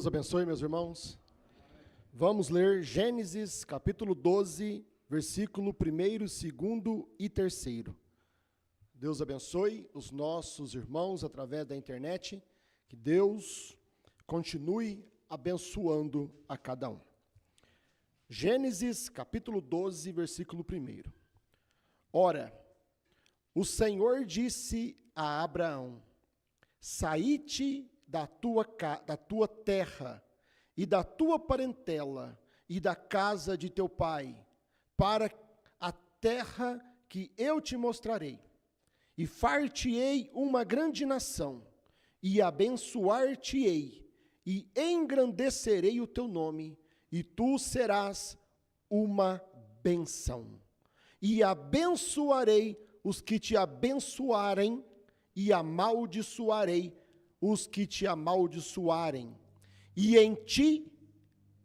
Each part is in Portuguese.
Deus abençoe, meus irmãos. Vamos ler Gênesis capítulo 12, versículo 1º, 2º e 3º. Deus abençoe os nossos irmãos através da internet. Que Deus continue abençoando a cada um. Gênesis capítulo 12, versículo 1º. Ora, o Senhor disse a Abraão: saí-te da tua terra e da tua parentela e da casa de teu pai, para a terra que eu te mostrarei, e far-te-ei uma grande nação, e abençoar-te-ei, e engrandecerei o teu nome, e tu serás uma bênção. E abençoarei os que te abençoarem, e amaldiçoarei os que te amaldiçoarem, e em ti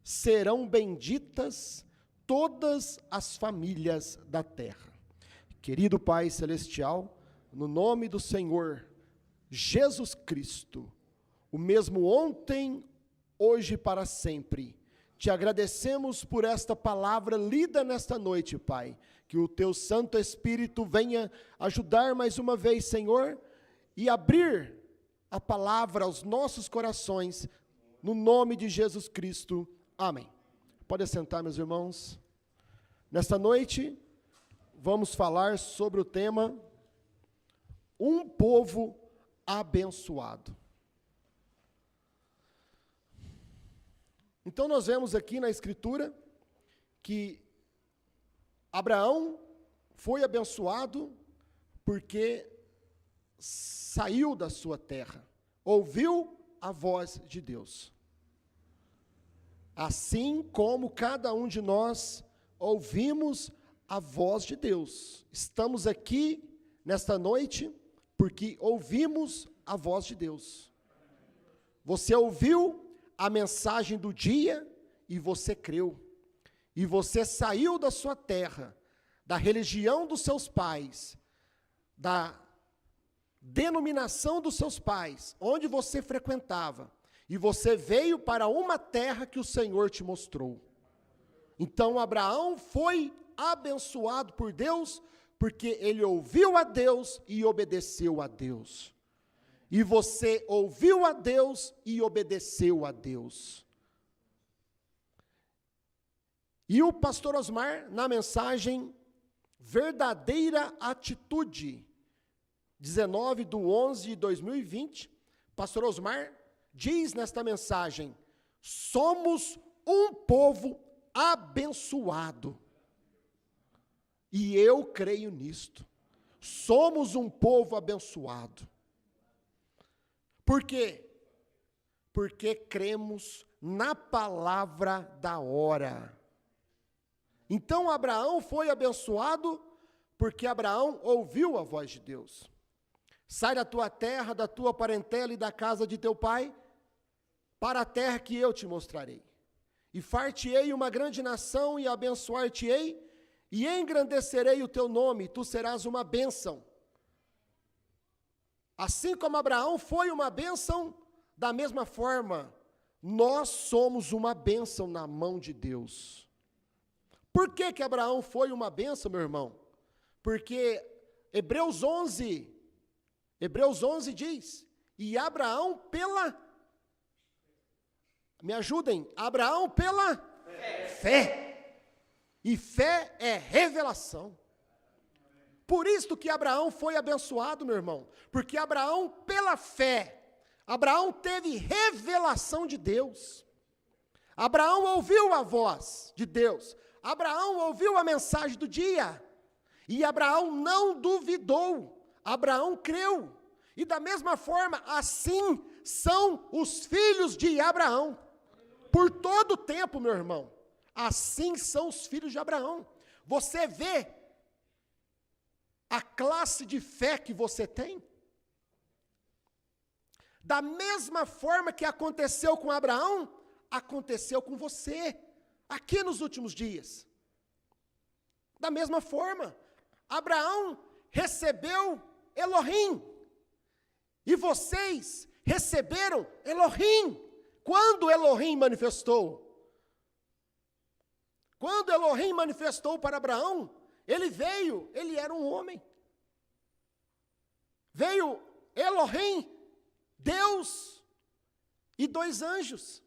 serão benditas todas as famílias da terra. Querido Pai Celestial, no nome do Senhor Jesus Cristo, o mesmo ontem, hoje e para sempre, te agradecemos por esta palavra lida nesta noite, Pai, que o teu Santo Espírito venha ajudar mais uma vez, Senhor, e abrir a palavra aos nossos corações, no nome de Jesus Cristo. Amém. Pode assentar, meus irmãos. Nesta noite, vamos falar sobre o tema Um Povo Abençoado. Então, nós vemos aqui na Escritura que Abraão foi abençoado porque saiu da sua terra, ouviu a voz de Deus. Assim como cada um de nós ouvimos a voz de Deus. Estamos aqui nesta noite porque ouvimos a voz de Deus. Você ouviu a mensagem do dia e você creu. E você saiu da sua terra, da religião dos seus pais, da denominação dos seus pais, onde você frequentava, e você veio para uma terra que o Senhor te mostrou. Então Abraão foi abençoado por Deus, porque ele ouviu a Deus e obedeceu a Deus. E você ouviu a Deus e obedeceu a Deus. E o pastor Osmar, na mensagem Verdadeira Atitude, 19/11/2020, pastor Osmar diz nesta mensagem: somos um povo abençoado. E eu creio nisto. Somos um povo abençoado. Por quê? Porque cremos na palavra da hora. Então Abraão foi abençoado porque Abraão ouviu a voz de Deus. Sai da tua terra, da tua parentela e da casa de teu pai, para a terra que eu te mostrarei. E far-te-ei uma grande nação, e abençoar-te-ei, e engrandecerei o teu nome, tu serás uma bênção. Assim como Abraão foi uma bênção, da mesma forma, nós somos uma bênção na mão de Deus. Por que Abraão foi uma bênção, meu irmão? Porque Hebreus 11 diz, e Abraão me ajudem, Abraão pela fé. E fé é revelação. Por isso que Abraão foi abençoado, meu irmão, porque Abraão pela fé, Abraão teve revelação de Deus. Abraão ouviu a voz de Deus. Abraão ouviu a mensagem do dia. E Abraão não duvidou, Abraão creu. E da mesma forma, assim são os filhos de Abraão. Por todo o tempo, meu irmão, assim são os filhos de Abraão. Você vê a classe de fé que você tem? Da mesma forma que aconteceu com Abraão, aconteceu com você, aqui nos últimos dias. Da mesma forma, Abraão recebeu Elohim, e vocês receberam Elohim. Quando Elohim manifestou? Quando Elohim manifestou para Abraão, ele veio, ele era um homem. Veio Elohim, Deus e 2 anjos.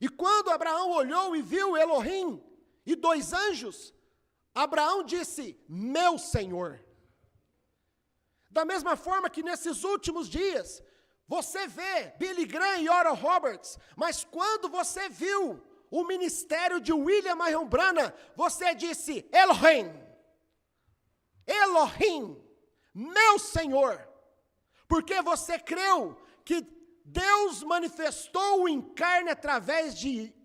E quando Abraão olhou e viu Elohim e 2 anjos, Abraão disse: meu Senhor. Da mesma forma que nesses últimos dias, você vê Billy Graham e Oral Roberts, mas quando você viu o ministério de William Marion Branham, você disse: Elohim, Elohim, meu Senhor, porque você creu que Deus manifestou o encarne através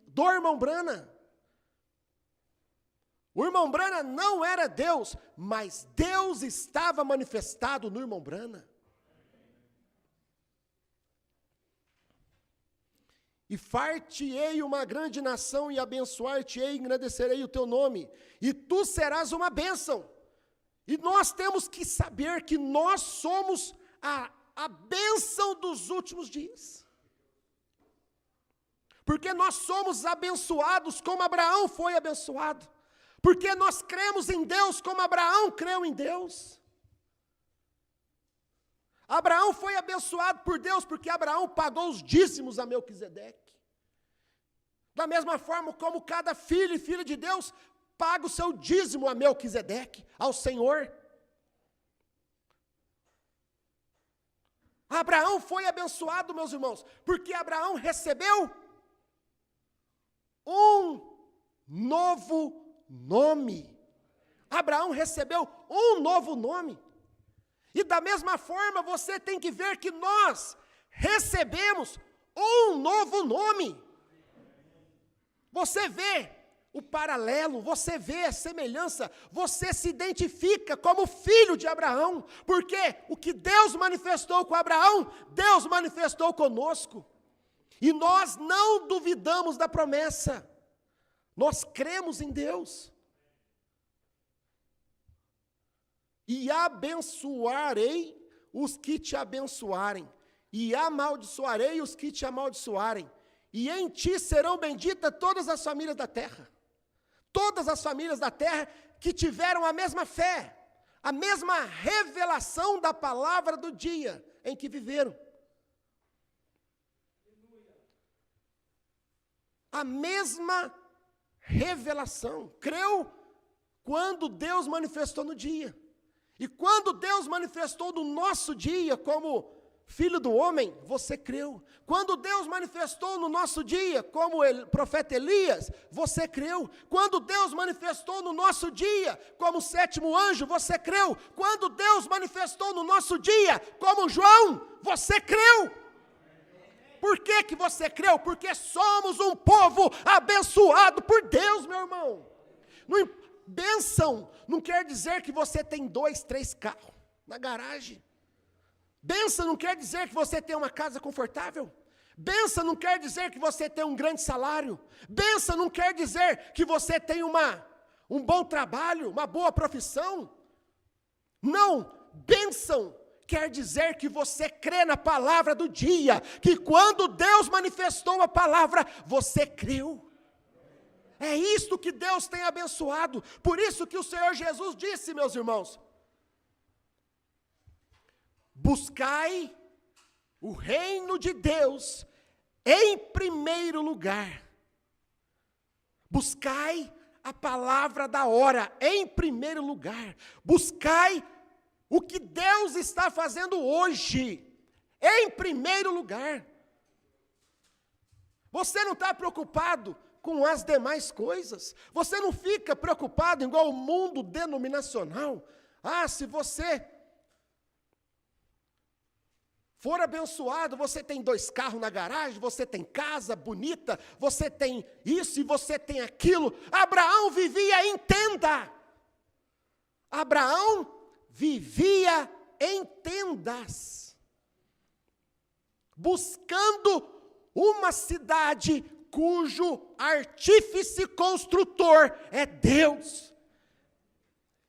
do irmão Branham. O irmão Branham não era Deus, mas Deus estava manifestado no irmão Branham. E far-te-ei uma grande nação, e abençoar-te-ei, e engrandecerei o teu nome, e tu serás uma bênção. E nós temos que saber que nós somos a bênção dos últimos dias. Porque nós somos abençoados como Abraão foi abençoado. Porque nós cremos em Deus como Abraão creu em Deus. Abraão foi abençoado por Deus porque Abraão pagou os dízimos a Melquisedeque. Da mesma forma como cada filho e filha de Deus paga o seu dízimo a Melquisedeque, ao Senhor. Abraão foi abençoado, meus irmãos, porque Abraão recebeu um novo nome. Abraão recebeu um novo nome. E da mesma forma, você tem que ver que nós recebemos um novo nome. Você vê o paralelo, você vê a semelhança, você se identifica como filho de Abraão, porque o que Deus manifestou com Abraão, Deus manifestou conosco. E nós não duvidamos da promessa, nós cremos em Deus. E abençoarei os que te abençoarem, e amaldiçoarei os que te amaldiçoarem, e em ti serão benditas todas as famílias da terra. Todas as famílias da terra que tiveram a mesma fé, a mesma revelação da palavra do dia em que viveram. A mesma revelação. Creu quando Deus manifestou no dia. E quando Deus manifestou no nosso dia como filho do homem, você creu. Quando Deus manifestou no nosso dia como profeta Elias, você creu. Quando Deus manifestou no nosso dia como 7º anjo, você creu. Quando Deus manifestou no nosso dia como João, você creu. Por que que você creu? Porque somos um povo abençoado por Deus, meu irmão. Bênção não quer dizer que você tem 2, 3 carros na garagem. Bênção não quer dizer que você tem uma casa confortável. Bênção não quer dizer que você tem um grande salário. Bênção não quer dizer que você tem um bom trabalho, uma boa profissão. Não, bênção quer dizer que você crê na palavra do dia, que quando Deus manifestou a palavra, você creu. É isto que Deus tem abençoado. Por isso que o Senhor Jesus disse, meus irmãos, buscai o reino de Deus em primeiro lugar. Buscai a palavra da hora em primeiro lugar. Buscai o que Deus está fazendo hoje em primeiro lugar. Você não está preocupado com as demais coisas. Você não fica preocupado igual o mundo denominacional. Se você for abençoado, você tem 2 carros na garagem, você tem casa bonita, você tem isso e você tem aquilo. Abraão vivia em tenda. Abraão vivia em tendas, buscando uma cidade cujo artífice construtor é Deus.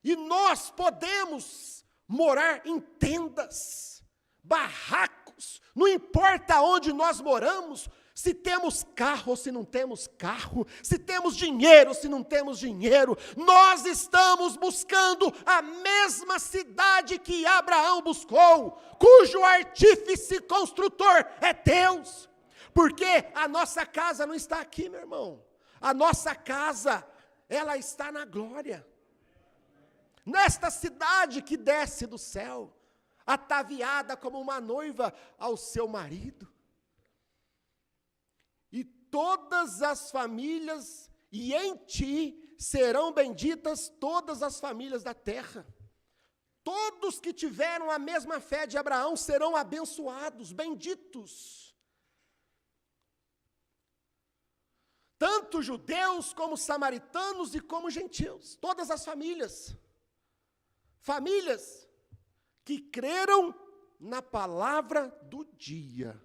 E nós podemos morar em tendas, barracos, não importa onde nós moramos, se temos carro ou se não temos carro, se temos dinheiro ou se não temos dinheiro, nós estamos buscando a mesma cidade que Abraão buscou, cujo artífice construtor é Deus, porque a nossa casa não está aqui, meu irmão, a nossa casa, ela está na glória, nesta cidade que desce do céu, ataviada como uma noiva ao seu marido. E todas as famílias, e em ti serão benditas todas as famílias da terra. Todos que tiveram a mesma fé de Abraão serão abençoados, benditos. Tanto judeus como samaritanos e como gentios, todas as famílias. Famílias que creram na palavra do dia.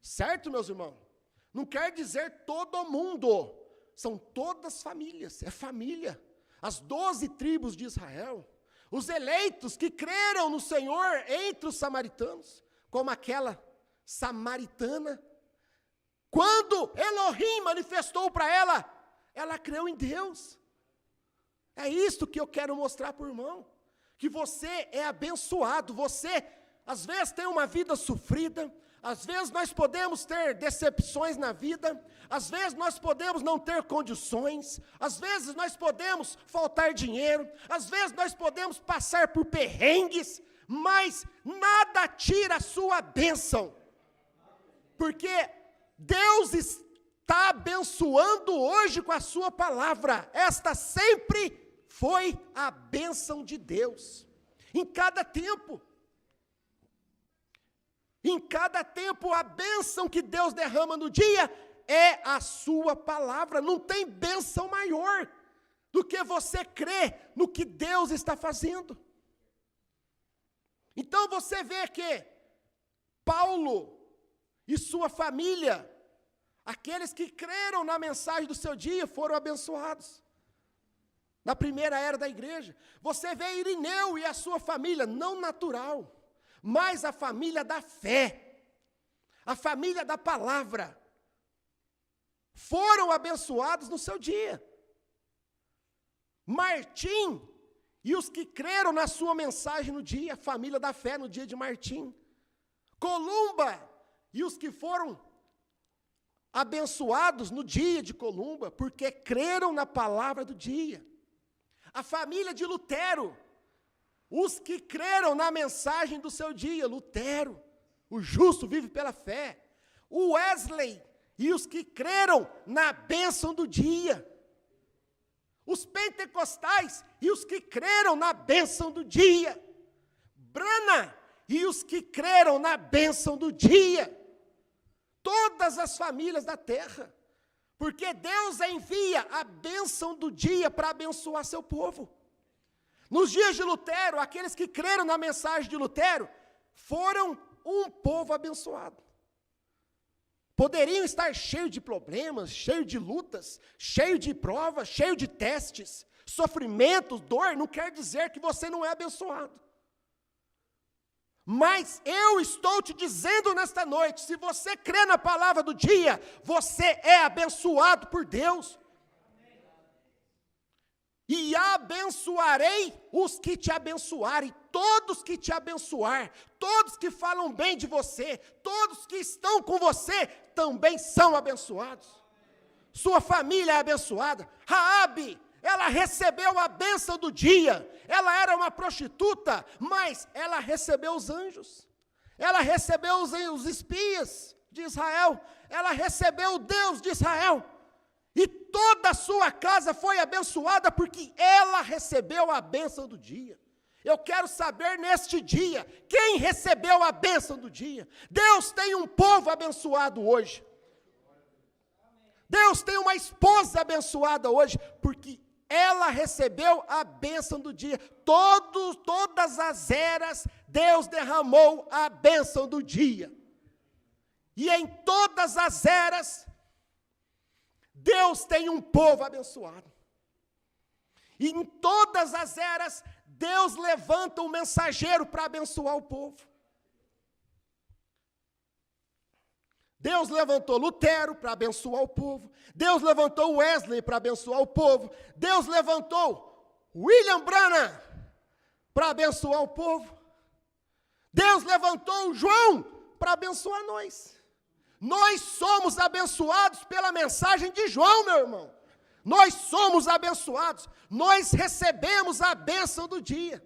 Certo, meus irmãos? Não quer dizer todo mundo, são todas famílias, é família. As 12 tribos de Israel, os eleitos que creram no Senhor entre os samaritanos, como aquela samaritana, quando Elohim manifestou para ela, ela creu em Deus. É isto que eu quero mostrar para o irmão, que você é abençoado, você às vezes tem uma vida sofrida, às vezes nós podemos ter decepções na vida, às vezes nós podemos não ter condições, às vezes nós podemos faltar dinheiro, às vezes nós podemos passar por perrengues, mas nada tira a sua bênção, porque Deus está abençoando hoje com a sua palavra, esta sempre foi a bênção de Deus, em cada tempo a bênção que Deus derrama no dia, é a sua palavra, não tem bênção maior, do que você crer no que Deus está fazendo. Então você vê que Paulo e sua família, aqueles que creram na mensagem do seu dia, foram abençoados. Na primeira era da igreja, você vê Irineu e a sua família, não natural, mas a família da fé, a família da palavra, foram abençoados no seu dia. Martim e os que creram na sua mensagem no dia, a família da fé no dia de Martim. Columba e os que foram abençoados no dia de Columba, porque creram na palavra do dia. A família de Lutero, os que creram na mensagem do seu dia, Lutero, o justo vive pela fé. O Wesley e os que creram na bênção do dia. Os pentecostais e os que creram na bênção do dia. Branham e os que creram na bênção do dia. Todas as famílias da terra. Porque Deus envia a bênção do dia para abençoar seu povo. Nos dias de Lutero, aqueles que creram na mensagem de Lutero, foram um povo abençoado. Poderiam estar cheios de problemas, cheios de lutas, cheios de provas, cheios de testes, sofrimentos, dor, não quer dizer que você não é abençoado. Mas eu estou te dizendo nesta noite, se você crê na palavra do dia, você é abençoado por Deus. E abençoarei os que te abençoarem, todos que te abençoar, todos que falam bem de você, todos que estão com você, também são abençoados. Sua família é abençoada. Raabe, ela recebeu a bênção do dia, ela era uma prostituta, mas ela recebeu os anjos, ela recebeu os espias de Israel, ela recebeu o Deus de Israel, E toda a sua casa foi abençoada porque ela recebeu a bênção do dia. Eu quero saber neste dia, quem recebeu a bênção do dia? Deus tem um povo abençoado hoje. Deus tem uma esposa abençoada hoje, porque ela recebeu a bênção do dia. Todas as eras, Deus derramou a bênção do dia. E em todas as eras, Deus tem um povo abençoado. E em todas as eras, Deus levanta um mensageiro para abençoar o povo. Deus levantou Lutero para abençoar o povo. Deus levantou Wesley para abençoar o povo. Deus levantou William Branham para abençoar o povo. Deus levantou João para abençoar nós. Nós somos abençoados pela mensagem de João, meu irmão. Nós somos abençoados. Nós recebemos a bênção do dia.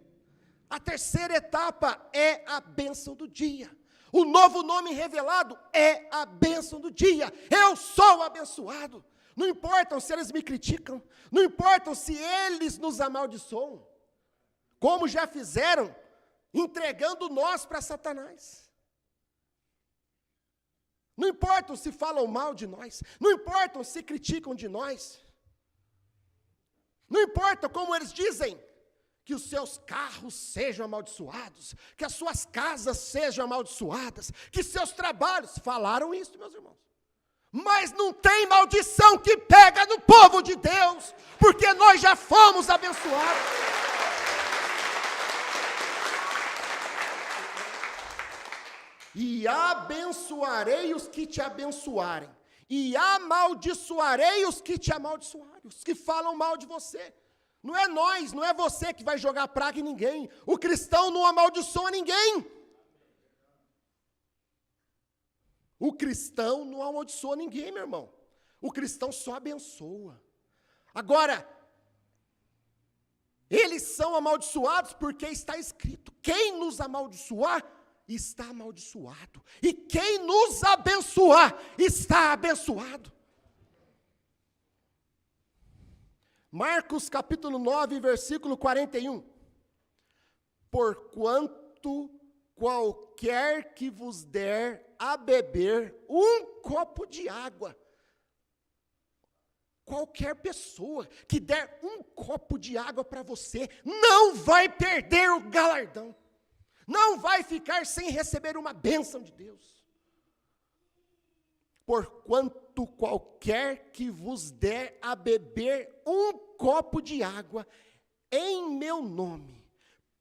A terceira etapa é a bênção do dia. O novo nome revelado é a bênção do dia. Eu sou abençoado. Não importa se eles me criticam, não importa se eles nos amaldiçoam, como já fizeram, entregando nós para Satanás. Não importa se falam mal de nós, não importa se criticam de nós, não importa como eles dizem, que os seus carros sejam amaldiçoados, que as suas casas sejam amaldiçoadas, que seus trabalhos, falaram isso, meus irmãos. Mas não tem maldição que pega no povo de Deus, porque nós já fomos abençoados. E abençoarei os que te abençoarem, e amaldiçoarei os que te amaldiçoarem, os que falam mal de você. Não é nós, não é você que vai jogar praga em ninguém. O cristão não amaldiçoa ninguém. O cristão não amaldiçoa ninguém, meu irmão. O cristão só abençoa. Agora, eles são amaldiçoados porque está escrito: quem nos amaldiçoar, está amaldiçoado. E quem nos abençoar, está abençoado. Marcos capítulo 9, versículo 41. Porquanto qualquer que vos der a beber um copo de água, qualquer pessoa que der um copo de água para você, não vai perder o galardão, não vai ficar sem receber uma bênção de Deus. Porquanto qualquer que vos der a beber um copo de água em meu nome,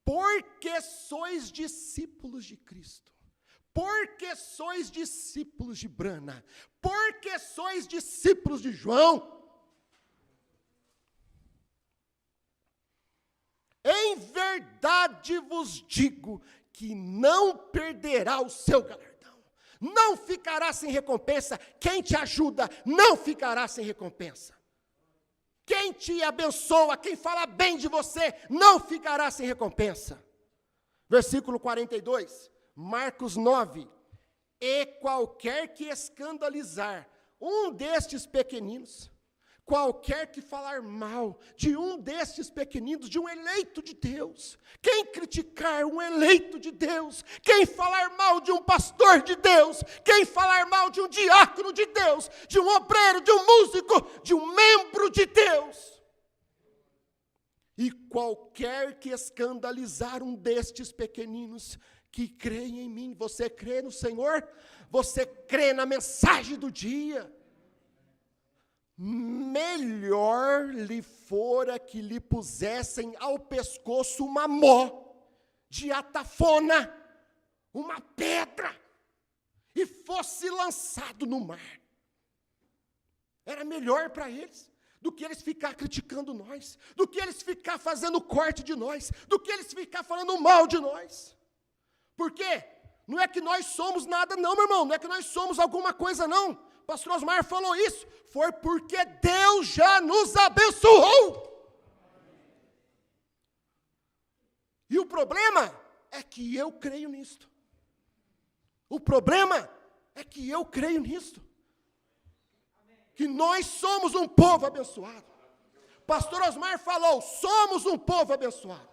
porque sois discípulos de Cristo, porque sois discípulos de Brana, porque sois discípulos de João, em verdade vos digo que não perderá o seu galardão. Não ficará sem recompensa. Quem te ajuda não ficará sem recompensa. Quem te abençoa, quem fala bem de você, não ficará sem recompensa. Versículo 42, Marcos 9. E qualquer que escandalizar um destes pequeninos, qualquer que falar mal de um destes pequeninos, de um eleito de Deus, quem criticar um eleito de Deus, quem falar mal de um pastor de Deus, quem falar mal de um diácono de Deus, de um obreiro, de um músico, de um membro de Deus, e qualquer que escandalizar um destes pequeninos que creem em mim, você crê no Senhor? Você crê na mensagem do dia? Melhor lhe fora que lhe pusessem ao pescoço uma mó de atafona, uma pedra, e fosse lançado no mar. Era melhor para eles do que eles ficar criticando nós, do que eles ficar fazendo corte de nós, do que eles ficar falando mal de nós. Por quê? Não é que nós somos nada não, meu irmão, não é que nós somos alguma coisa não. Pastor Osmar falou isso, foi porque Deus já nos abençoou. E o problema é que eu creio nisto. O problema é que eu creio nisto. que nós somos um povo abençoado. Pastor Osmar falou, somos um povo abençoado.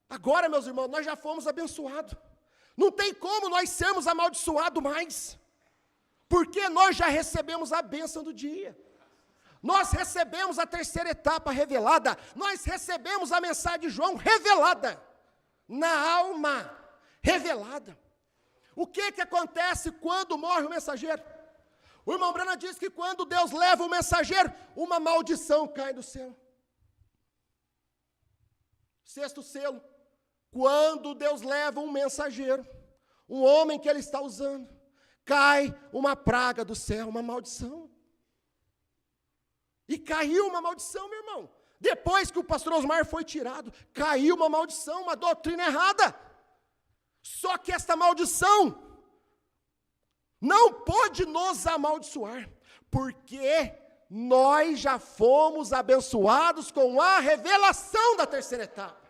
Agora, meus irmãos, nós já fomos abençoados. Não tem como nós sermos amaldiçoados mais. Porque nós já recebemos a bênção do dia. Nós recebemos a terceira etapa revelada. Nós recebemos a mensagem de João revelada. Na alma, revelada. O que acontece quando morre o mensageiro? O irmão Branham diz que quando Deus leva o mensageiro, uma maldição cai do céu. Sexto selo. Quando Deus leva um mensageiro, um homem que ele está usando, cai uma praga do céu, uma maldição. E caiu uma maldição, meu irmão. Depois que o pastor Osmar foi tirado, caiu uma maldição, uma doutrina errada. Só que esta maldição não pode nos amaldiçoar, porque nós já fomos abençoados com a revelação da terceira etapa.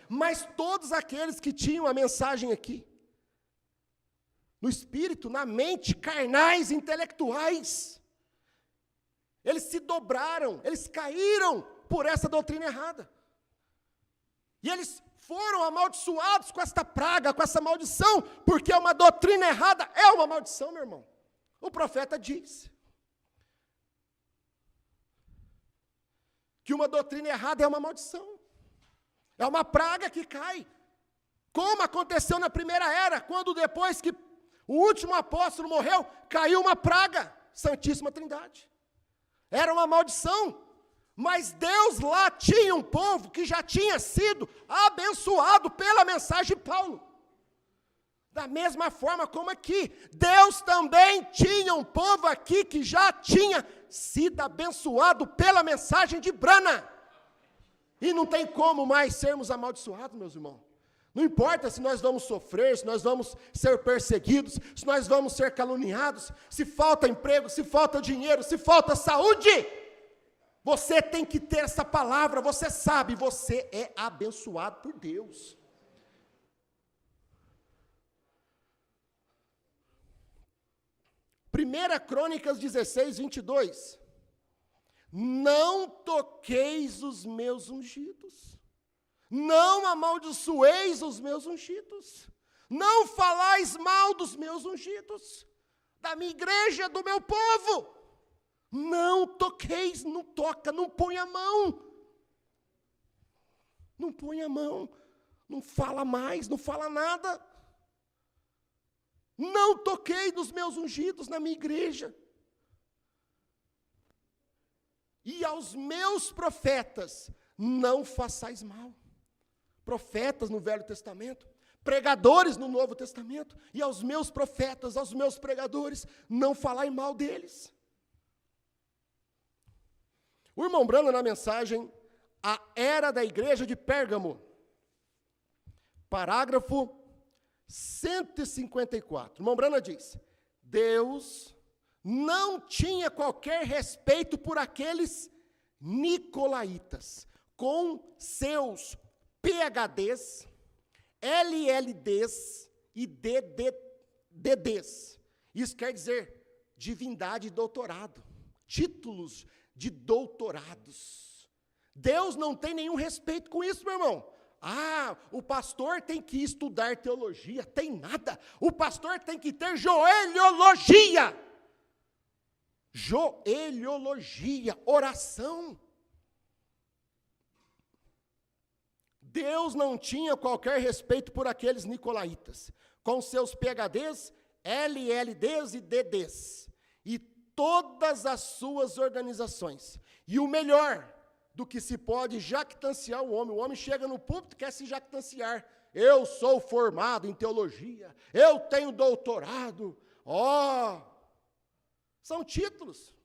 Mas todos aqueles que tinham a mensagem aqui, no espírito, na mente, carnais, intelectuais, eles se dobraram, eles caíram por essa doutrina errada. E eles foram amaldiçoados com esta praga, com essa maldição, porque uma doutrina errada é uma maldição, meu irmão. O profeta diz que uma doutrina errada é uma maldição. É uma praga que cai. Como aconteceu na primeira era, quando depois que o último apóstolo morreu, caiu uma praga, Santíssima Trindade. Era uma maldição. Mas Deus lá tinha um povo que já tinha sido abençoado pela mensagem de Paulo. Da mesma forma como aqui, Deus também tinha um povo aqui que já tinha sido abençoado pela mensagem de Branham. E não tem como mais sermos amaldiçoados, meus irmãos. Não importa se nós vamos sofrer, se nós vamos ser perseguidos, se nós vamos ser caluniados, se falta emprego, se falta dinheiro, se falta saúde. Você tem que ter essa palavra, você sabe, você é abençoado por Deus. Primeira Crônicas 16, 22. Não toqueis os meus ungidos, não amaldiçoeis os meus ungidos, não falais mal dos meus ungidos, da minha igreja, do meu povo. Não toqueis, não toca, não põe a mão. Não põe a mão, não fala mais, não fala nada. Não toquei nos meus ungidos na minha igreja. E aos meus profetas, não façais mal. Profetas no Velho Testamento, pregadores no Novo Testamento, e aos meus profetas, aos meus pregadores, não falai mal deles. O irmão Branham, na mensagem, A Era da Igreja de Pérgamo, parágrafo 154. O irmão Branham diz: Deus não tinha qualquer respeito por aqueles nicolaítas, com seus PhDs, LLDs e DDs. Isso quer dizer divindade e doutorado, títulos de doutorados. Deus não tem nenhum respeito com isso, meu irmão. Ah, o pastor tem que estudar teologia, tem nada. O pastor tem que ter joelhologia. Joelhologia, oração. Deus não tinha qualquer respeito por aqueles nicolaítas, com seus PhDs, LLDs e DDs, e todas as suas organizações. E o melhor do que se pode jactanciar o homem chega no púlpito e quer se jactanciar. Eu sou formado em teologia, eu tenho doutorado. São títulos.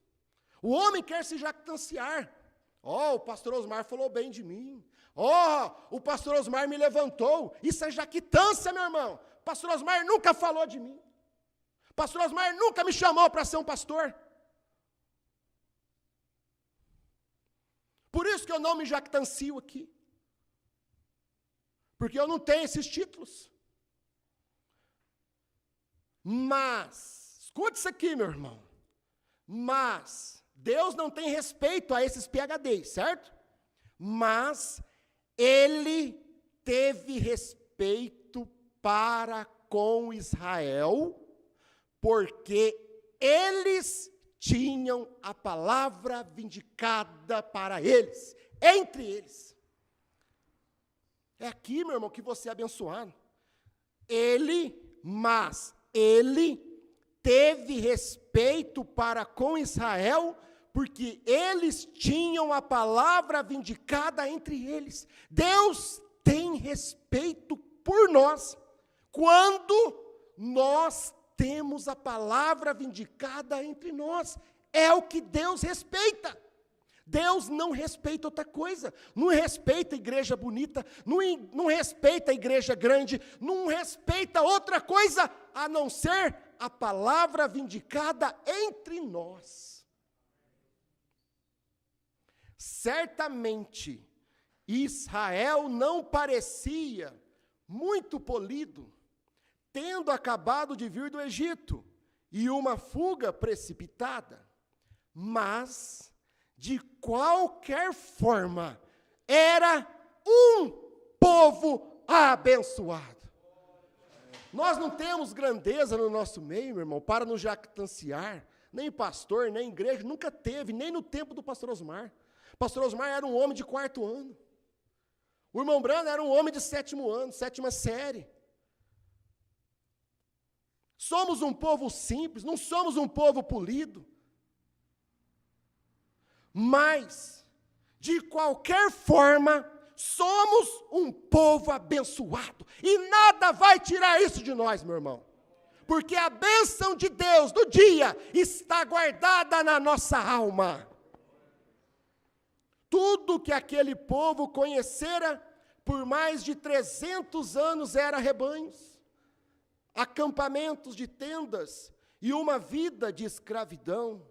O homem quer se jactanciar. O pastor Osmar falou bem de mim. O pastor Osmar me levantou. Isso é jactância, meu irmão. Pastor Osmar nunca falou de mim. Pastor Osmar nunca me chamou para ser um pastor. Por isso que eu não me jactancio aqui. Porque eu não tenho esses títulos. Mas, escute isso aqui, meu irmão. Mas Deus não tem respeito a esses PhDs, certo? Mas ele teve respeito para com Israel, porque eles tinham a palavra vindicada para eles, entre eles. É aqui, meu irmão, que você é abençoado. Mas ele teve respeito para com Israel, porque eles tinham a palavra vindicada entre eles. Deus tem respeito por nós, quando nós temos a palavra vindicada entre nós. É o que Deus respeita. Deus não respeita outra coisa, não respeita a igreja bonita, não respeita a igreja grande, não respeita outra coisa, a não ser a palavra vindicada entre nós. Certamente, Israel não parecia muito polido, tendo acabado de vir do Egito, e uma fuga precipitada, mas de qualquer forma, era um povo abençoado. Nós não temos grandeza no nosso meio, meu irmão, para nos jactanciar, nem pastor, nem igreja, nunca teve, nem no tempo do pastor Osmar. O pastor Osmar era um homem de 4º ano. O irmão Brando era um homem de 7º ano, 7ª série. Somos um povo simples, não somos um povo polido. Mas, de qualquer forma, somos um povo abençoado. E nada vai tirar isso de nós, meu irmão. Porque a bênção de Deus do dia está guardada na nossa alma. Tudo que aquele povo conhecera por mais de 300 anos era rebanhos, acampamentos de tendas e uma vida de escravidão,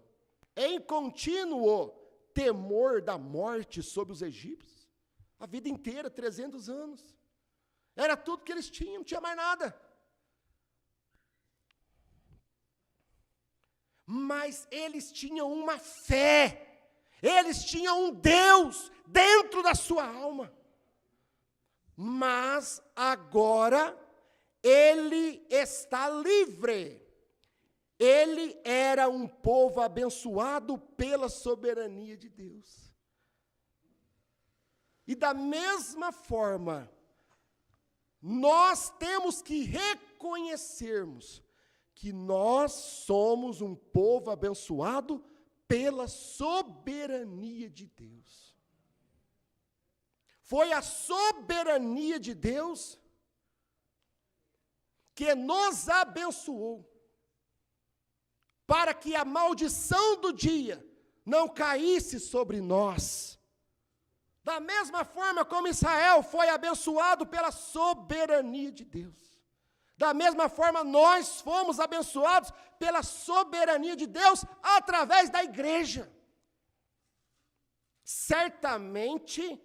em contínuo temor da morte sobre os egípcios, a vida inteira, 300 anos, era tudo que eles tinham, não tinha mais nada. Mas eles tinham uma fé, eles tinham um Deus dentro da sua alma. Mas agora ele está livre. Ele era um povo abençoado pela soberania de Deus. E da mesma forma, nós temos que reconhecermos que nós somos um povo abençoado pela soberania de Deus. Foi a soberania de Deus que nos abençoou, para que a maldição do dia não caísse sobre nós. Da mesma forma como Israel foi abençoado pela soberania de Deus, da mesma forma nós fomos abençoados pela soberania de Deus através da igreja. Certamente,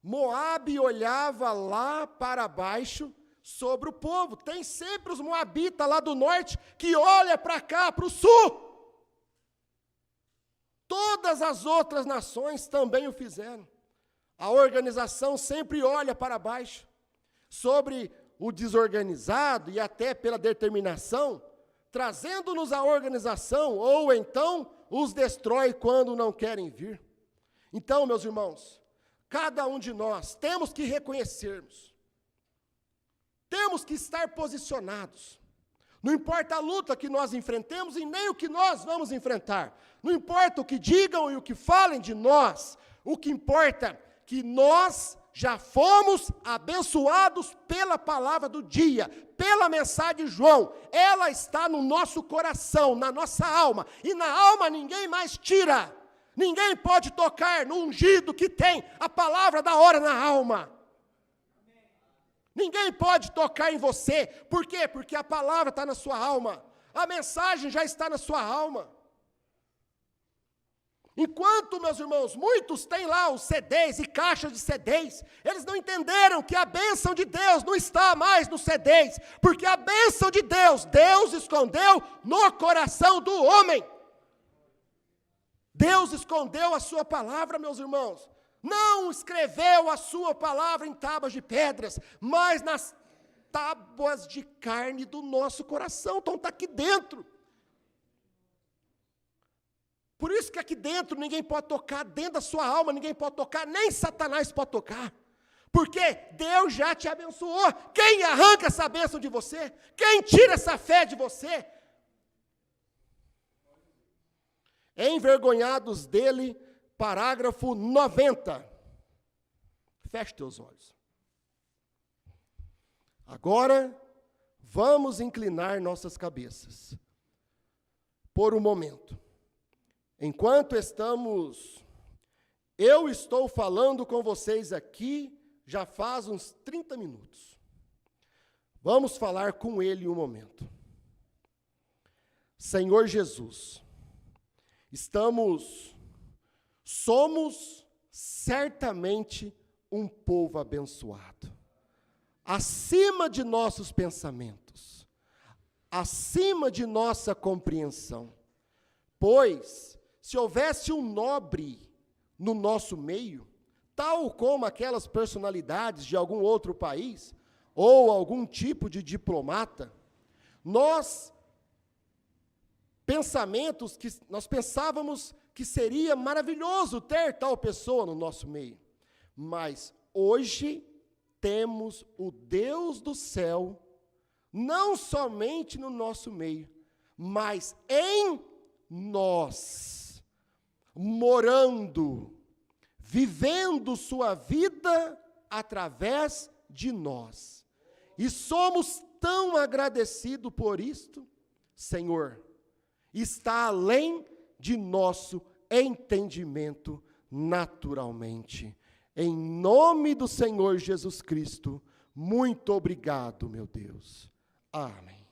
Moabe olhava lá para baixo sobre o povo. Tem sempre os moabitas lá do norte que olham para cá, para o sul. Todas as outras nações também o fizeram. A organização sempre olha para baixo, sobre o desorganizado e até pela determinação, trazendo-nos a organização, ou então os destrói quando não querem vir. Então, meus irmãos, cada um de nós temos que reconhecermos, temos que estar posicionados. Não importa a luta que nós enfrentemos e nem o que nós vamos enfrentar. Não importa o que digam e o que falem de nós. O que importa é que nós já fomos abençoados pela palavra do dia, pela mensagem de João. Ela está no nosso coração, na nossa alma. E na alma ninguém mais tira. Ninguém pode tocar no ungido que tem a palavra da hora na alma. Ninguém pode tocar em você. Por quê? Porque a palavra está na sua alma. A mensagem já está na sua alma. Enquanto, meus irmãos, muitos têm lá os CDs e caixas de CDs, eles não entenderam que a bênção de Deus não está mais nos CDs, porque a bênção de Deus, Deus escondeu no coração do homem. Deus escondeu a sua palavra, meus irmãos. Não escreveu a sua palavra em tábuas de pedras, mas nas tábuas de carne do nosso coração. Então está aqui dentro. Por isso que aqui dentro ninguém pode tocar, dentro da sua alma ninguém pode tocar, nem Satanás pode tocar. Porque Deus já te abençoou. Quem arranca essa bênção de você? Quem tira essa fé de você? Envergonhados dele, parágrafo 90. Feche teus olhos. Agora, vamos inclinar nossas cabeças. Por um momento. Enquanto eu estou falando com vocês aqui, já faz uns 30 minutos. Vamos falar com Ele um momento. Senhor Jesus, somos certamente um povo abençoado. Acima de nossos pensamentos, acima de nossa compreensão. Pois, se houvesse um nobre no nosso meio, tal como aquelas personalidades de algum outro país, ou algum tipo de diplomata, nós pensávamos que seria maravilhoso ter tal pessoa no nosso meio. Mas hoje temos o Deus do céu, não somente no nosso meio, mas em nós, morando, vivendo sua vida através de nós. E somos tão agradecidos por isto, Senhor, está além de nosso entendimento naturalmente. Em nome do Senhor Jesus Cristo, muito obrigado, meu Deus. Amém.